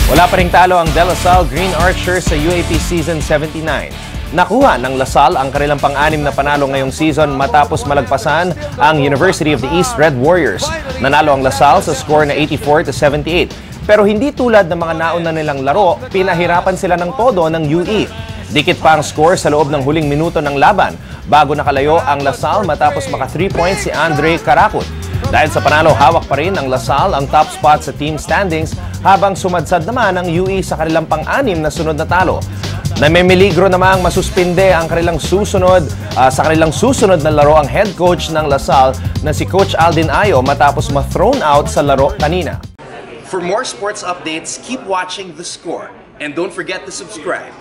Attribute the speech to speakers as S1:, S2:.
S1: Wala pa ring talo ang De La Salle Green Archers sa UAP Season 79. Nakuha ng La Salle ang kanilang pang-anim na panalo ngayong season matapos malagpasan ang University of the East Red Warriors. Nanalo ang La Salle sa score na 84-78. Pero hindi tulad ng mga nauna nilang laro, pinahirapan sila ng todo ng UE. Dikit pa ang score sa loob ng huling minuto ng laban bago nakalayo ang La Salle matapos maka 3 points si Andre Karakut. Dahil sa panalo, hawak pa rin ang La Salle ang top spot sa team standings habang sumadsad naman ang UE sa kanilang pang-anim na sunod na talo. Namimiligro namang masuspinde ang kanilang susunod na laro ang head coach ng La Salle na si Coach Aldin Ayo matapos ma-thrown out sa laro kanina.
S2: For more sports updates, keep watching The Score and don't forget to subscribe.